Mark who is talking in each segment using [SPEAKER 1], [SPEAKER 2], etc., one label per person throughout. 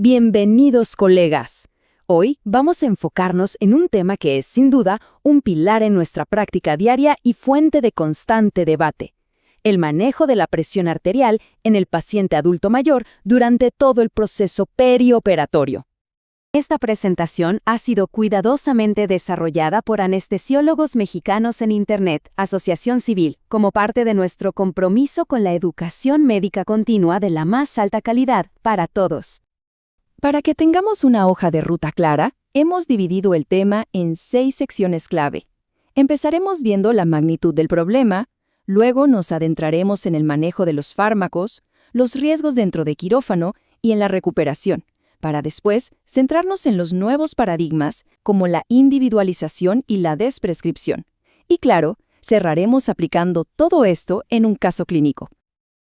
[SPEAKER 1] Bienvenidos, colegas. Hoy vamos a enfocarnos en un tema que es, sin duda, un pilar en nuestra práctica diaria y fuente de constante debate: el manejo de la presión arterial en el paciente adulto mayor durante todo el proceso perioperatorio. Esta presentación ha sido cuidadosamente desarrollada por anestesiólogos mexicanos en Internet, Asociación Civil, como parte de nuestro compromiso con la educación médica continua de la más alta calidad para todos. Para que tengamos una hoja de ruta clara, hemos dividido el tema en 6 secciones clave. Empezaremos viendo la magnitud del problema, luego nos adentraremos en el manejo de los fármacos, los riesgos dentro de quirófano y en la recuperación, para después centrarnos en los nuevos paradigmas como la individualización y la desprescripción. Y claro, cerraremos aplicando todo esto en un caso clínico.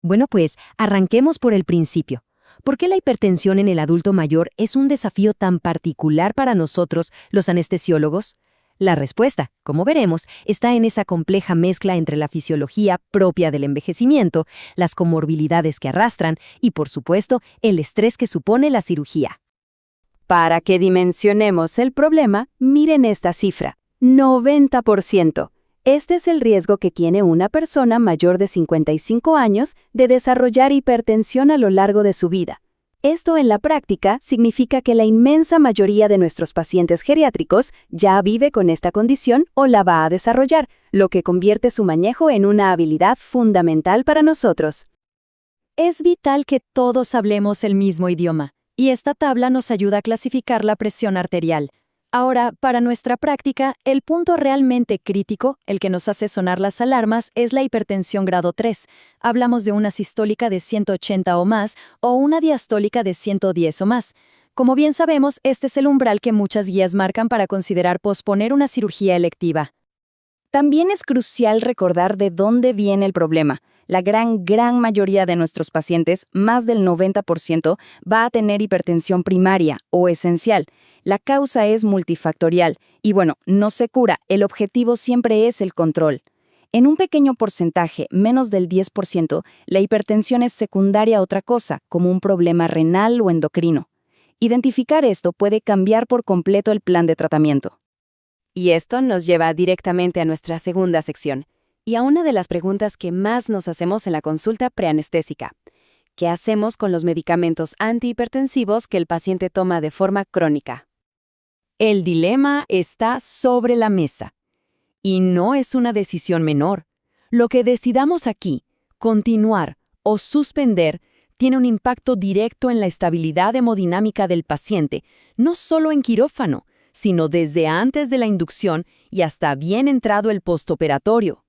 [SPEAKER 2] Bueno, pues arranquemos por el principio. ¿Por qué la hipertensión en el adulto mayor es un desafío tan particular para nosotros, los anestesiólogos? La respuesta, como veremos, está en esa compleja mezcla entre la fisiología propia del envejecimiento, las comorbilidades que arrastran y, por supuesto, el estrés que supone la cirugía.
[SPEAKER 1] Para que dimensionemos el problema, miren esta cifra: 90%. Este es el riesgo que tiene una persona mayor de 55 años de desarrollar hipertensión a lo largo de su vida. Esto en la práctica significa que la inmensa mayoría de nuestros pacientes geriátricos ya vive con esta condición o la va a desarrollar, lo que convierte su manejo en una habilidad fundamental para nosotros.
[SPEAKER 2] Es vital que todos hablemos el mismo idioma, y esta tabla nos ayuda a clasificar la presión arterial. Ahora, para nuestra práctica, el punto realmente crítico, el que nos hace sonar las alarmas, es la hipertensión grado 3. Hablamos de una sistólica de 180 o más, o una diastólica de 110 o más. Como bien sabemos, este es el umbral que muchas guías marcan para considerar posponer una cirugía electiva.
[SPEAKER 1] También es crucial recordar de dónde viene el problema. La gran mayoría de nuestros pacientes, más del 90%, va a tener hipertensión primaria o esencial. La causa es multifactorial y no se cura, el objetivo siempre es el control. En un pequeño porcentaje, menos del 10%, la hipertensión es secundaria a otra cosa, como un problema renal o endocrino. Identificar esto puede cambiar por completo el plan de tratamiento. Y esto nos lleva directamente a nuestra segunda sección, y a una de las preguntas que más nos hacemos en la consulta preanestésica: ¿qué hacemos con los medicamentos antihipertensivos que el paciente toma de forma crónica? El dilema está sobre la mesa. Y no es una decisión menor. Lo que decidamos aquí, continuar o suspender, tiene un impacto directo en la estabilidad hemodinámica del paciente, no solo en quirófano, sino desde antes de la inducción y hasta bien entrado el postoperatorio.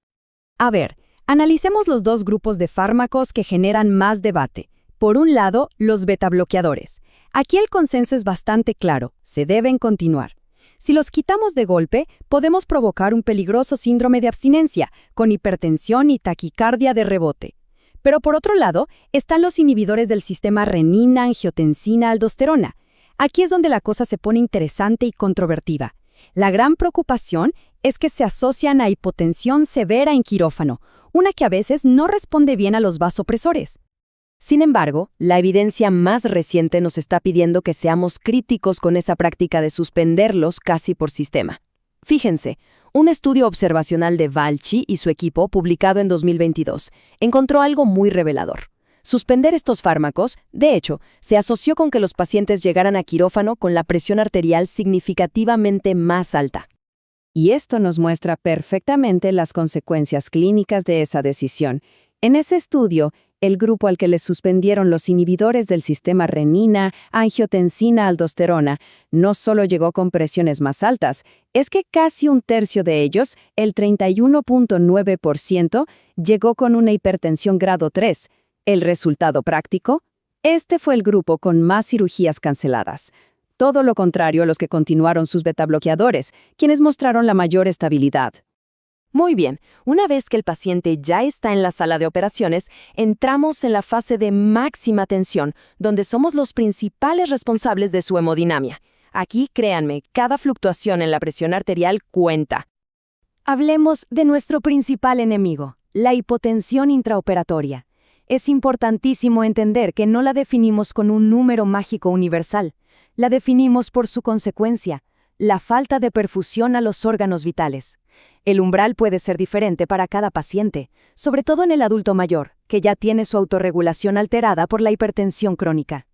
[SPEAKER 1] A ver, analicemos los dos grupos de fármacos que generan más debate. Por un lado, los betabloqueadores. Aquí el consenso es bastante claro: se deben continuar. Si los quitamos de golpe, podemos provocar un peligroso síndrome de abstinencia, con hipertensión y taquicardia de rebote. Pero por otro lado, están los inhibidores del sistema renina, angiotensina, aldosterona. Aquí es donde la cosa se pone interesante y controvertida. La gran preocupación es que se asocian a hipotensión severa en quirófano, una que a veces no responde bien a los vasopresores. Sin embargo, la evidencia más reciente nos está pidiendo que seamos críticos con esa práctica de suspenderlos casi por sistema. Fíjense, un estudio observacional de Valchi y su equipo, publicado en 2022, encontró algo muy revelador. Suspender estos fármacos, de hecho, se asoció con que los pacientes llegaran a quirófano con la presión arterial significativamente más alta. Y esto nos muestra perfectamente las consecuencias clínicas de esa decisión. En ese estudio, el grupo al que les suspendieron los inhibidores del sistema renina, angiotensina, aldosterona, no solo llegó con presiones más altas, es que casi un tercio de ellos, el 31.9%, llegó con una hipertensión grado 3. ¿El resultado práctico? Este fue el grupo con más cirugías canceladas. Todo lo contrario a los que continuaron sus betabloqueadores, quienes mostraron la mayor estabilidad. Muy bien, una vez que el paciente ya está en la sala de operaciones, entramos en la fase de máxima tensión, donde somos los principales responsables de su hemodinamia. Aquí, créanme, cada fluctuación en la presión arterial cuenta. Hablemos de nuestro principal enemigo, la hipotensión intraoperatoria.
[SPEAKER 2] Es importantísimo entender que no la definimos con un número mágico universal. La definimos por su consecuencia, la falta de perfusión a los órganos vitales. El umbral puede ser diferente para cada paciente, sobre todo en el adulto mayor, que ya tiene su autorregulación alterada por la hipertensión crónica.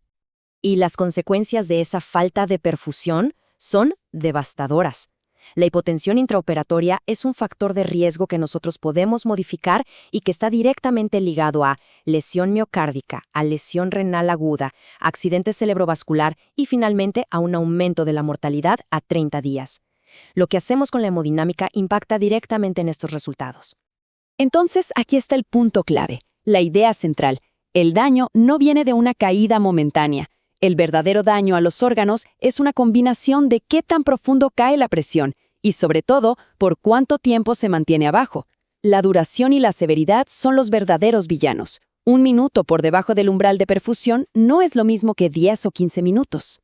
[SPEAKER 1] Y las consecuencias de esa falta de perfusión son devastadoras. La hipotensión intraoperatoria es un factor de riesgo que nosotros podemos modificar y que está directamente ligado a lesión miocárdica, a lesión renal aguda, accidente cerebrovascular y finalmente a un aumento de la mortalidad a 30 días. Lo que hacemos con la hemodinámica impacta directamente en estos resultados. Entonces, aquí está el punto clave, la idea central. El daño no viene de una caída momentánea. El verdadero daño a los órganos es una combinación de qué tan profundo cae la presión y, sobre todo, por cuánto tiempo se mantiene abajo. La duración y la severidad son los verdaderos villanos. 1 minuto por debajo del umbral de perfusión no es lo mismo que 10 o 15 minutos.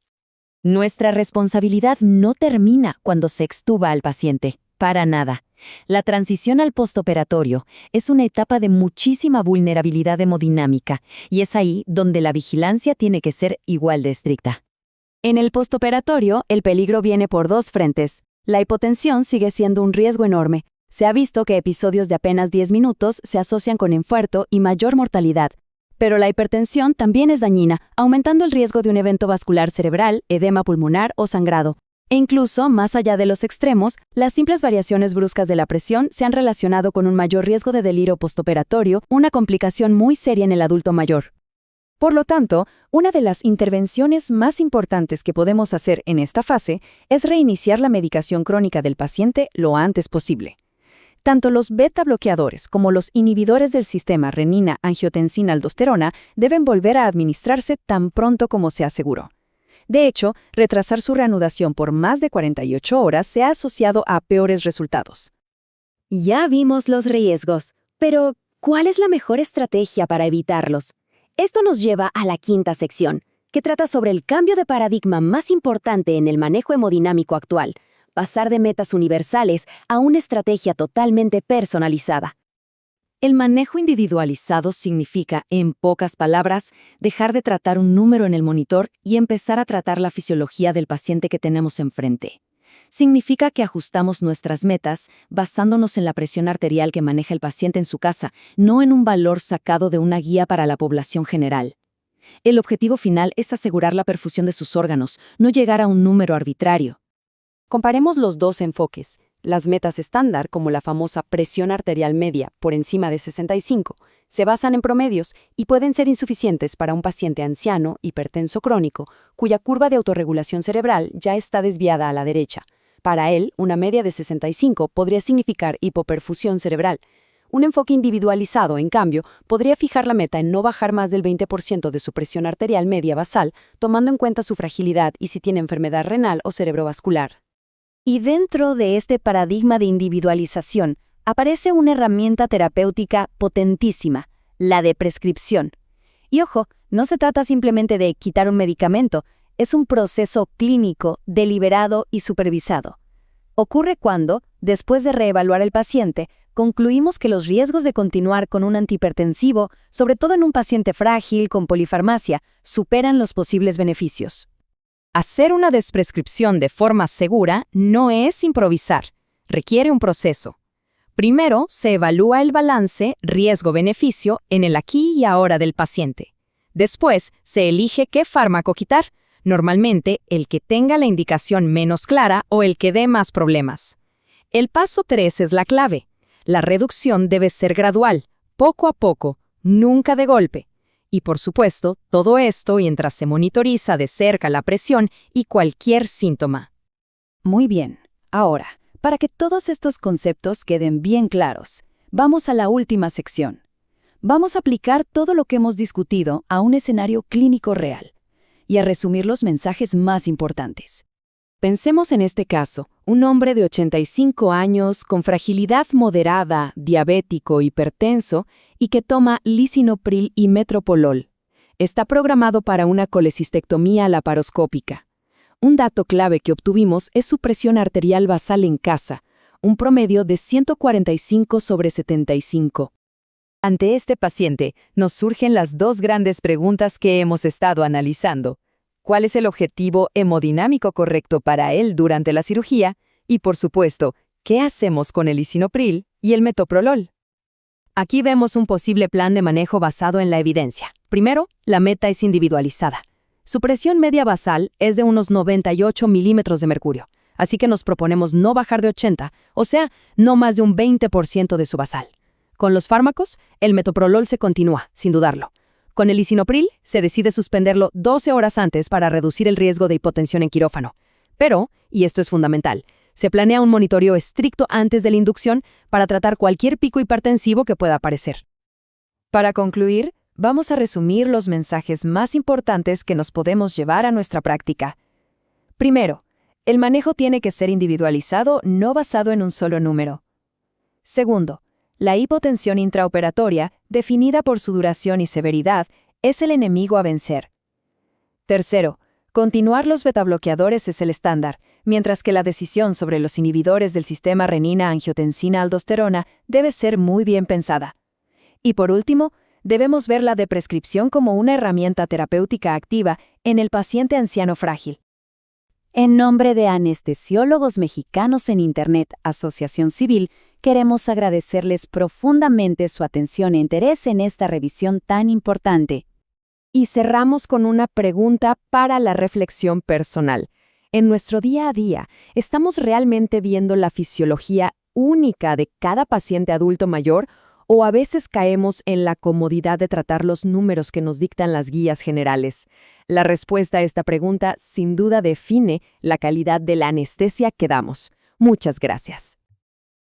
[SPEAKER 1] Nuestra responsabilidad no termina cuando se extuba al paciente, para nada. La transición al postoperatorio es una etapa de muchísima vulnerabilidad hemodinámica y es ahí donde la vigilancia tiene que ser igual de estricta. En el postoperatorio, el peligro viene por 2 frentes. La hipotensión sigue siendo un riesgo enorme. Se ha visto que episodios de apenas 10 minutos se asocian con infarto y mayor mortalidad. Pero la hipertensión también es dañina, aumentando el riesgo de un evento vascular cerebral, edema pulmonar o sangrado. E incluso, más allá de los extremos, las simples variaciones bruscas de la presión se han relacionado con un mayor riesgo de delirio postoperatorio, una complicación muy seria en el adulto mayor. Por lo tanto, una de las intervenciones más importantes que podemos hacer en esta fase es reiniciar la medicación crónica del paciente lo antes posible. Tanto los beta-bloqueadores como los inhibidores del sistema renina-angiotensina-aldosterona deben volver a administrarse tan pronto como sea seguro. De hecho, retrasar su reanudación por más de 48 horas se ha asociado a peores resultados. Ya vimos los riesgos, pero ¿cuál es la mejor estrategia para evitarlos? Esto nos lleva a la quinta sección, que trata sobre el cambio de paradigma más importante en el manejo hemodinámico actual, pasar de metas universales a una estrategia totalmente personalizada. El manejo individualizado significa, en pocas palabras, dejar de tratar un número en el monitor y empezar a tratar la fisiología del paciente que tenemos enfrente. Significa que ajustamos nuestras metas basándonos en la presión arterial que maneja el paciente en su casa, no en un valor sacado de una guía para la población general. El objetivo final es asegurar la perfusión de sus órganos, no llegar a un número arbitrario. Comparemos los dos enfoques. Las metas estándar, como la famosa presión arterial media por encima de 65, se basan en promedios y pueden ser insuficientes para un paciente anciano, hipertenso crónico, cuya curva de autorregulación cerebral ya está desviada a la derecha. Para él, una media de 65 podría significar hipoperfusión cerebral. Un enfoque individualizado, en cambio, podría fijar la meta en no bajar más del 20% de su presión arterial media basal, tomando en cuenta su fragilidad y si tiene enfermedad renal o cerebrovascular. Y dentro de este paradigma de individualización, aparece una herramienta terapéutica potentísima, la de prescripción. Y ojo, no se trata simplemente de quitar un medicamento, es un proceso clínico, deliberado y supervisado. Ocurre cuando, después de reevaluar el paciente, concluimos que los riesgos de continuar con un antihipertensivo, sobre todo en un paciente frágil con polifarmacia, superan los posibles beneficios. Hacer una desprescripción de forma segura no es improvisar, requiere un proceso. Primero, se evalúa el balance riesgo-beneficio en el aquí y ahora del paciente. Después, se elige qué fármaco quitar, normalmente el que tenga la indicación menos clara o el que dé más problemas. El paso 3 es la clave. La reducción debe ser gradual, poco a poco, nunca de golpe. Y por supuesto, todo esto mientras se monitoriza de cerca la presión y cualquier síntoma. Muy bien, ahora, para que todos estos conceptos queden bien claros, vamos a la última sección. Vamos a aplicar todo lo que hemos discutido a un escenario clínico real y a resumir los mensajes más importantes. Pensemos en este caso, un hombre de 85 años con fragilidad moderada, diabético, hipertenso y que toma lisinopril y metoprolol. Está programado para una colecistectomía laparoscópica. Un dato clave que obtuvimos es su presión arterial basal en casa, un promedio de 145/75.
[SPEAKER 2] Ante este paciente, nos surgen las dos grandes preguntas que hemos estado analizando. ¿Cuál es el objetivo hemodinámico correcto para él durante la cirugía? Y, por supuesto, ¿qué hacemos con el lisinopril y el metoprolol? Aquí vemos un posible plan de manejo basado en la evidencia. Primero, la meta es individualizada. Su presión media basal es de unos 98 milímetros de mercurio, así que nos proponemos no bajar de 80, o sea, no más de un 20% de su basal. Con los fármacos, el metoprolol se continúa, sin dudarlo. Con el lisinopril, se decide suspenderlo 12 horas antes para reducir el riesgo de hipotensión en quirófano. Pero, y esto es fundamental, se planea un monitoreo estricto antes de la inducción para tratar cualquier pico hipertensivo que pueda aparecer. Para concluir, vamos a resumir los mensajes más importantes que nos podemos llevar a nuestra práctica. Primero, el manejo tiene que ser individualizado, no basado en un solo número. Segundo, la hipotensión intraoperatoria, definida por su duración y severidad, es el enemigo a vencer. Tercero, continuar los betabloqueadores es el estándar, mientras que la decisión sobre los inhibidores del sistema renina-angiotensina-aldosterona debe ser muy bien pensada. Y por último, debemos ver la deprescripción como una herramienta terapéutica activa en el paciente anciano frágil.
[SPEAKER 1] En nombre de Anestesiólogos Mexicanos en Internet, Asociación Civil, queremos agradecerles profundamente su atención e interés en esta revisión tan importante.
[SPEAKER 2] Y cerramos con una pregunta para la reflexión personal. En nuestro día a día, ¿estamos realmente viendo la fisiología única de cada paciente adulto mayor o a veces caemos en la comodidad de tratar los números que nos dictan las guías generales? La respuesta a esta pregunta sin duda define la calidad de la anestesia que damos. Muchas gracias.